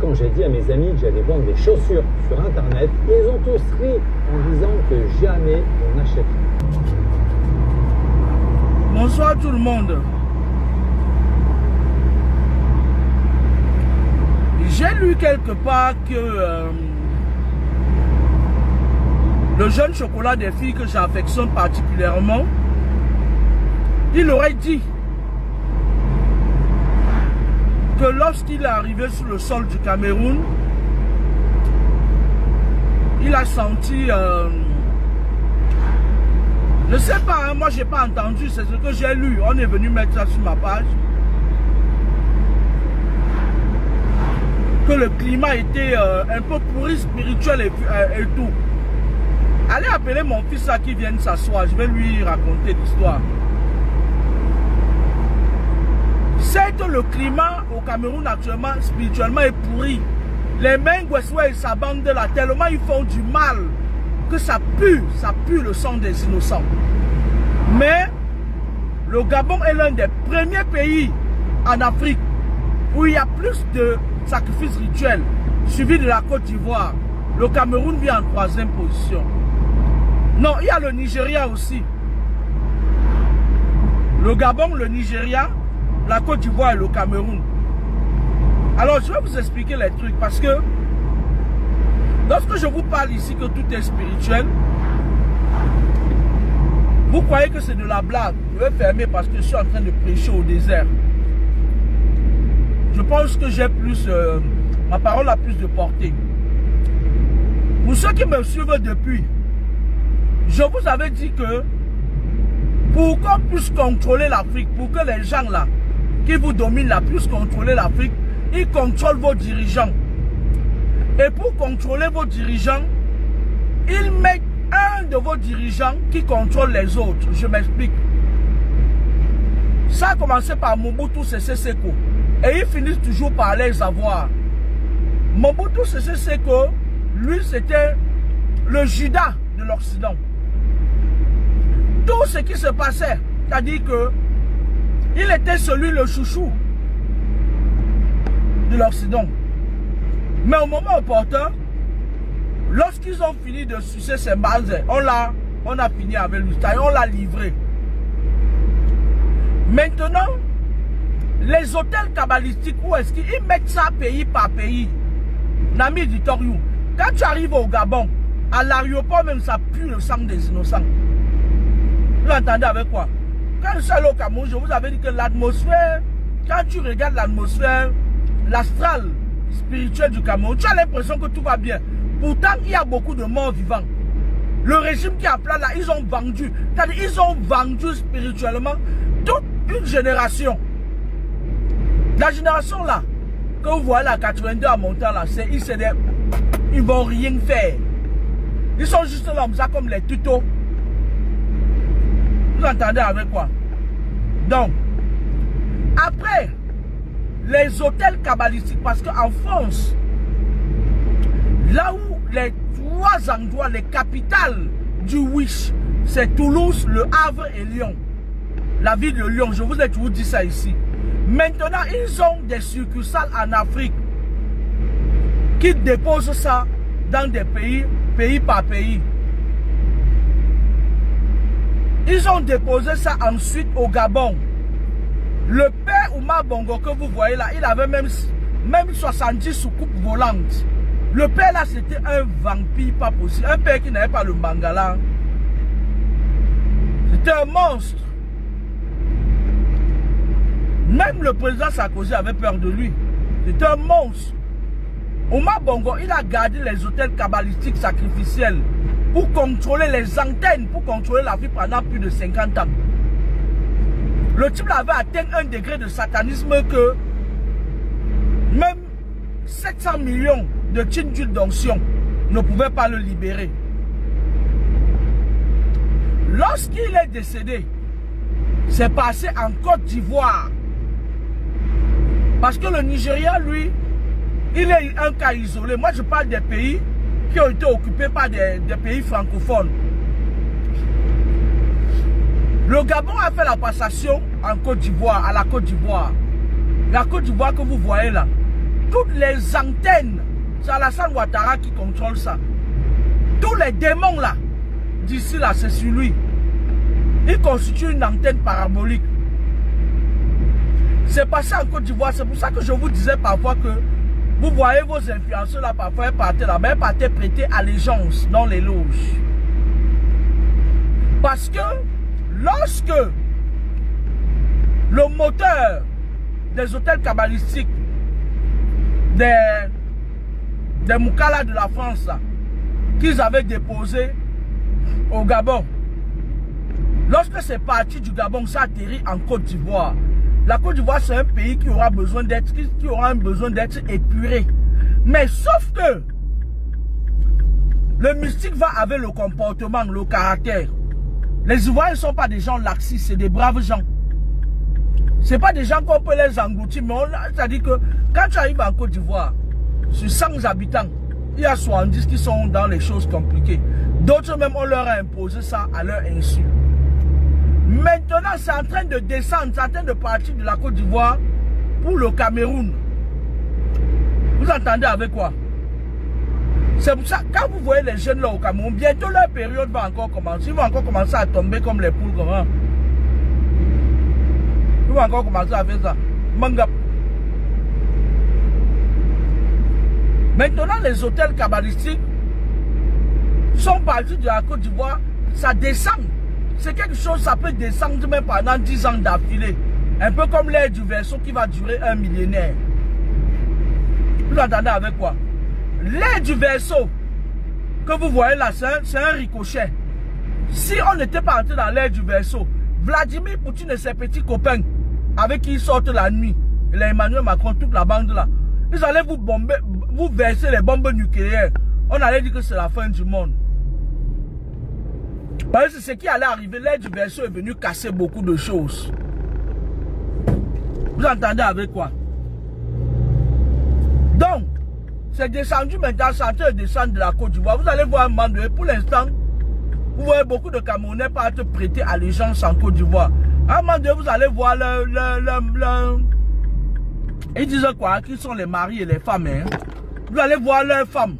quand j'ai dit à mes amis que j'allais vendre des chaussures sur Internet, ils ont tous ri en disant que jamais on n'achèterait. Bonsoir tout le monde. J'ai lu quelque part que le jeune chocolat des filles que j'affectionne particulièrement, il aurait dit que lorsqu'il est arrivé sur le sol du Cameroun, il a senti, je ne sais pas, hein, moi j'ai pas entendu, c'est ce que j'ai lu, on est venu mettre ça sur ma page, que le climat était un peu pourri spirituel et tout. Allez appeler mon fils là qui vienne s'asseoir, je vais lui raconter l'histoire. C'est que le climat au Cameroun actuellement, spirituellement, est pourri. Les Mengweswe et sa bande de là, tellement ils font du mal que ça pue le sang des innocents. Mais le Gabon est l'un des premiers pays en Afrique où il y a plus de sacrifices rituels, suivi de la Côte d'Ivoire. Le Cameroun vient en 3e position. Non, il y a le Nigeria aussi. Le Gabon, le Nigeria, la Côte d'Ivoire et le Cameroun. Alors, je vais vous expliquer les trucs parce que lorsque je vous parle ici que tout est spirituel, vous croyez que c'est de la blague. Je vais fermer parce que je suis en train de prêcher au désert. Je pense que j'ai plus, ma parole a plus de portée. Pour ceux qui me suivent depuis, je vous avais dit que pour qu'on puisse contrôler l'Afrique, pour que les gens là qui vous dominent là puissent contrôler l'Afrique, ils contrôlent vos dirigeants. Et pour contrôler vos dirigeants, ils mettent un de vos dirigeants qui contrôle les autres. Je m'explique. Ça a commencé par Mobutu Sese Seko. Et ils finissent toujours par les avoir. Mobutu Sese Seko, lui c'était le Judas de l'Occident. Tout ce qui se passait, c'est-à-dire que il était celui le chouchou de l'Occident. Mais au moment opportun, lorsqu'ils ont fini de sucer ses bases, on a fini avec lui, on l'a livré. Maintenant, les hôtels kabbalistiques, où est-ce qu'ils mettent ça pays par pays? Nami dit Toriou, quand tu arrives au Gabon, à l'aéroport même, ça pue le sang des innocents. Vous entendez avec quoi? Quand je suis allé au Cameroun, je vous avais dit que l'atmosphère, quand tu regardes l'atmosphère, l'astral spirituel du Cameroun, tu as l'impression que tout va bien. Pourtant, il y a beaucoup de morts vivants. Le régime qui a plat là, ils ont vendu. C'est-à-dire, ils ont vendu spirituellement toute une génération. La génération là, que vous voyez là, 82 à montant là, ils vont rien faire. Ils sont juste là, ça comme les tutos. Vous entendez avec quoi? Donc, après, les hôtels kabbalistiques, parce qu'en France, là où les 3 endroits, les capitales du Wish, c'est Toulouse, Le Havre et Lyon. La ville de Lyon, je vous ai toujours dit ça ici. Maintenant, ils ont des succursales en Afrique qui déposent ça dans des pays, pays par pays. Ils ont déposé ça ensuite au Gabon. Le père Oumar Bongo que vous voyez là, il avait même 70 soucoupes volantes. Le père là, c'était un vampire pas possible. Un père qui n'avait pas le mangala. C'était un monstre. Même le président Sarkozy avait peur de lui. C'était un monstre. Oumar Bongo, il a gardé les hôtels kabbalistiques sacrificiels pour contrôler les antennes, pour contrôler la vie pendant plus de 50 ans. Le type avait atteint un degré de satanisme que même 700 millions de tines d'huile d'onction ne pouvaient pas le libérer. Lorsqu'il est décédé, c'est passé en Côte d'Ivoire. Parce que le Nigeria, lui, il est un cas isolé. Moi, je parle des pays qui ont été occupés par des pays francophones. Le Gabon a fait la passation en Côte d'Ivoire, à la Côte d'Ivoire. La Côte d'Ivoire que vous voyez là, toutes les antennes, c'est Alassane Ouattara qui contrôle ça. Tous les démons là, d'ici là, c'est sur lui. Il constitue une antenne parabolique. C'est passé en Côte d'Ivoire. C'est pour ça que je vous disais parfois que vous voyez vos influenceurs là, parfois ils partaient là-bas, ils partaient prêter allégeance dans les loges. Parce que lorsque le moteur des hôtels kabbalistiques, des Moukala de la France, qu'ils avaient déposé au Gabon, lorsque c'est parti du Gabon, ça atterrit en Côte d'Ivoire. La Côte d'Ivoire, c'est un pays qui aura besoin d'être épuré. Mais sauf que le mystique va avec le comportement, le caractère. Les Ivoiriens ne sont pas des gens laxistes, c'est des braves gens. Ce n'est pas des gens qu'on peut les engloutir, mais c'est-à-dire que quand tu arrives en Côte d'Ivoire, sur 100 habitants, il y a 70 qui sont dans les choses compliquées. D'autres même, on leur a imposé ça à leur insu. Maintenant, c'est en train de descendre, c'est en train de partir de la Côte d'Ivoire pour le Cameroun. Vous entendez avec quoi? C'est pour ça, quand vous voyez les jeunes là au Cameroun, bientôt leur période va encore commencer. Ils vont encore commencer à tomber comme les poules. Comment? Ils vont encore commencer à faire ça. Manga. Maintenant, les hôtels kabbalistiques sont partis de la Côte d'Ivoire. Ça descend. C'est quelque chose, ça peut descendre même pendant 10 ans d'affilée. Un peu comme l'ère du Verseau qui va durer un millénaire. Vous entendez avec quoi? L'ère du Verseau que vous voyez là, c'est un ricochet. Si on n'était pas entré dans l'ère du Verseau, Vladimir Poutine et ses petits copains avec qui ils sortent la nuit, et Emmanuel Macron, toute la bande là, ils allaient vous bomber, vous verser les bombes nucléaires. On allait dire que c'est la fin du monde. Parce que ce qui allait arriver, l'ère du Verseau est venu casser beaucoup de choses. Vous entendez avec quoi? Donc, c'est descendu maintenant, c'est en train de descendre de la Côte d'Ivoire. Vous allez voir un moment donné, pour l'instant, vous voyez beaucoup de Camerounais partent prêter allégeance en Côte d'Ivoire. À un moment donné, vous allez voir ils disent quoi? Qui sont les maris et les femmes. Hein? Vous allez voir leurs femmes.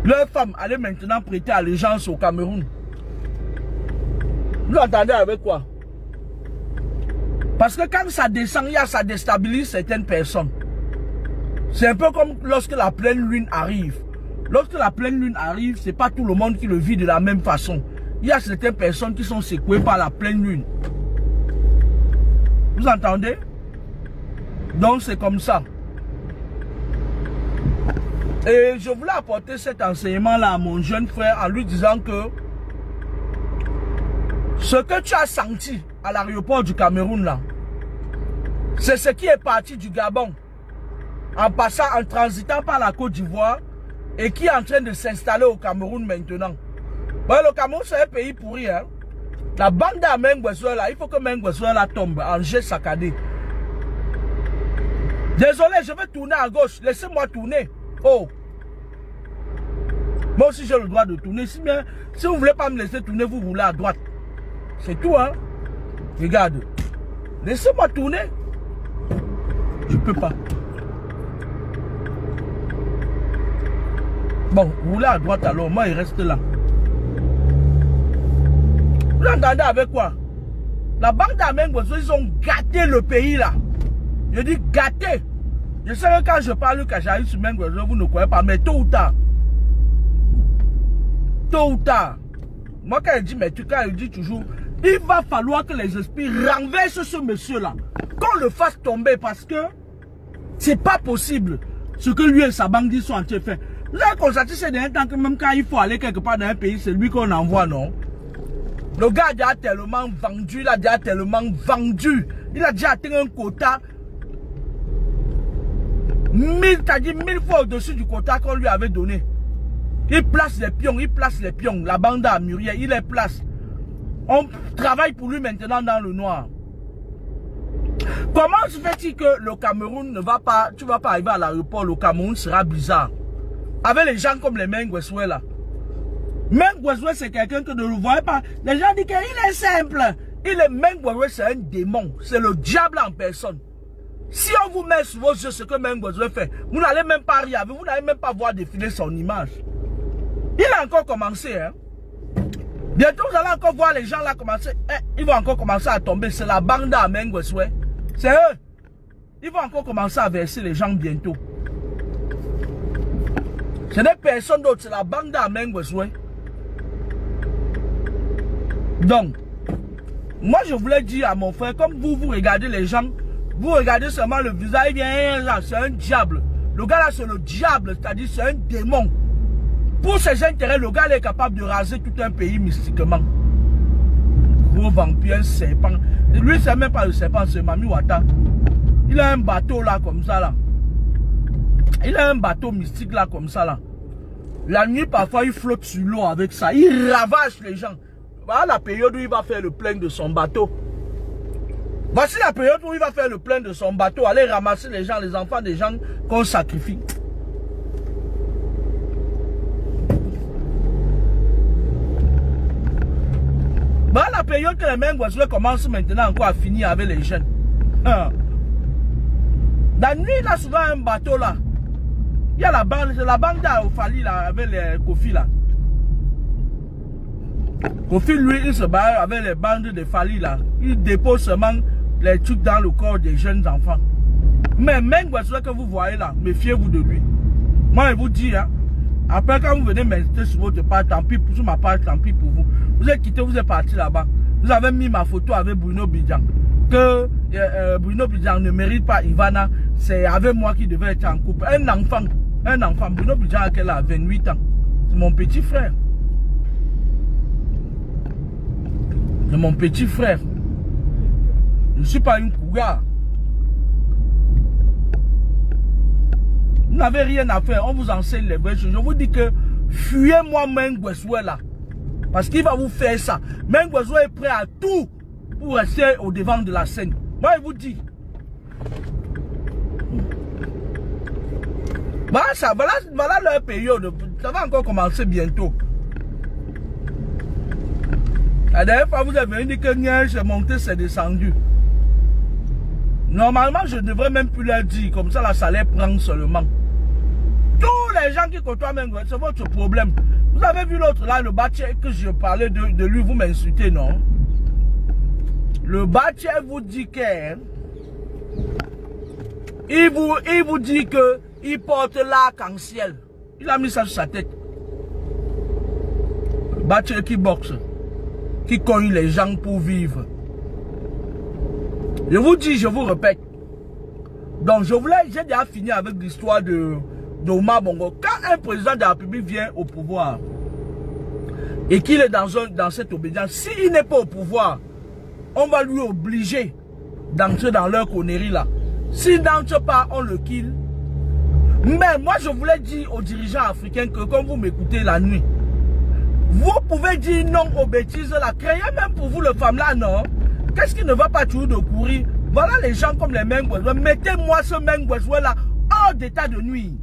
Leurs femmes allaient maintenant prêter allégeance au Cameroun. Vous entendez avec quoi? Parce que quand ça descend, ça déstabilise certaines personnes. C'est un peu comme lorsque la pleine lune arrive. Lorsque la pleine lune arrive, ce n'est pas tout le monde qui le vit de la même façon. Il y a certaines personnes qui sont secouées par la pleine lune. Vous entendez? Donc c'est comme ça. Et je voulais apporter cet enseignement-là à mon jeune frère en lui disant que ce que tu as senti à l'aéroport du Cameroun là, c'est ce qui est parti du Gabon en passant, en transitant par la Côte d'Ivoire et qui est en train de s'installer au Cameroun maintenant. Bon, le Cameroun c'est un pays pourri. Hein? La bande à Mengweswe là, il faut que Mengweswe là tombe en jet saccadé. Désolé, je vais tourner à gauche. Laissez-moi tourner. Oh. Moi aussi j'ai le droit de tourner. Si vous ne voulez pas me laisser tourner, vous roulez à droite. C'est tout, hein. Regarde. Laissez-moi tourner. Je peux pas. Bon, roulez à droite alors. Moi, il reste là. Vous entendez avec quoi? La bande d'Amène, ils ont gâté le pays là. Je dis gâté. Je sais que quand je parle que j'arrive sur Mengweswe, vous ne croyez pas, mais tôt ou tard. Tôt ou tard. Moi, quand je dis, mais tu, quand je dis toujours, il va falloir que les esprits renversent ce monsieur-là. Qu'on le fasse tomber parce que c'est pas possible ce que lui et sa bande sont en train de faire. Vous avez constaté ces derniers temps que même quand il faut aller quelque part dans un pays, c'est lui qu'on envoie, non? Le gars a déjà tellement vendu, il a déjà tellement vendu. Il a déjà atteint un quota. 1000 fois au-dessus du quota qu'on lui avait donné. Il place les pions, La bande à Muriel, il les place. On travaille pour lui maintenant dans le noir. Comment se fait-il que le Cameroun ne va pas, tu ne vas pas arriver à l'aéroport, le Cameroun sera bizarre. Avec les gens comme les Mengweswe là. Mengweswe c'est quelqu'un que ne le voyez pas. Les gens disent qu'il est simple. Il est Mengweswe, c'est un démon. C'est le diable en personne. Si on vous met sur vos yeux ce que Mengweswe fait, vous n'allez même pas rire, vous n'allez même pas voir défiler son image. Il a encore commencé, hein. Bientôt, vous allez encore voir les gens là commencer. Ils vont encore commencer à tomber. C'est la bande à Mengweswe. C'est eux. Ils vont encore commencer à verser les gens bientôt. Ce n'est personne d'autre, c'est la bande à Mengweswe. Donc, moi je voulais dire à mon frère, comme vous regardez les gens, vous regardez seulement le visage, c'est un diable. Le gars là c'est le diable, c'est-à-dire c'est un démon. Pour ses intérêts, le gars là est capable de raser tout un pays mystiquement. Gros vampire, un serpent. Lui c'est même pas le serpent, c'est Mami Wata. Il a un bateau là comme ça là. Il a un bateau mystique là comme ça là. La nuit parfois il flotte sur l'eau avec ça. Il ravage les gens. Voilà la période où il va faire le plein de son bateau. Voici la période où il va faire le plein de son bateau. Aller ramasser les gens, les enfants des gens qu'on sacrifie. Voilà la période que les Mengweswe commencent maintenant encore à finir avec les jeunes. La nuit, il a souvent un bateau là. Il y a la bande au Fali là, avec les Kofi là. Kofi, lui, il se bat avec les bandes de Fali là. Il dépose seulement les trucs dans le corps des jeunes enfants. Mais Mengweswe que vous voyez là, méfiez-vous de lui. Moi, je vous dis, hein, après quand vous venez m'inviter sur votre page, tant pis sur ma page, tant pis pour vous. Vous êtes quitté, vous êtes parti là-bas. Vous avez mis ma photo avec Bruno Bidjan. Que Bruno Bidjan ne mérite pas Ivana. C'est avec moi qui devait être en couple. Un enfant. Bruno Bidjan a 28 ans. C'est mon petit frère. C'est mon petit frère. Je ne suis pas une cougar. Vous n'avez rien à faire. On vous enseigne les vraies choses. Je vous dis que fuyez-moi Mengweswe là. Parce qu'il va vous faire ça. Mengweswe est prêt à tout pour rester au devant de la scène. Moi, je vous dis. Voilà leur période. Ça va encore commencer bientôt. La dernière fois, vous avez dit que j'ai monté, c'est descendu. Normalement, je ne devrais même plus leur dire. Comme ça, là, ça les prend seulement. Tous les gens qui côtoient Mengweswe, c'est votre problème. Vous avez vu l'autre là, le Baché, que je parlais de lui, vous m'insultez, non? Le Baché vous dit que... Il vous dit que il porte l'arc-en-ciel. Il a mis ça sur sa tête. Le Baché qui boxe. Qui cogne les gens pour vivre. Je vous dis, je vous répète. Donc j'ai déjà fini avec l'histoire d'Omar Bongo. Quand un président de la République vient au pouvoir et qu'il est dans cette obédience, s'il n'est pas au pouvoir, on va lui obliger d'entrer dans leur connerie là. S'il n'entre pas, on le kill. Mais moi je voulais dire aux dirigeants africains que quand vous m'écoutez la nuit, vous pouvez dire non aux bêtises là. Créez même pour vous le femme là, non? Qu'est-ce qui ne va pas toujours de courir? Voilà les gens comme les Mengweswe. Mettez-moi ce Mengweswe là hors d'état de nuit.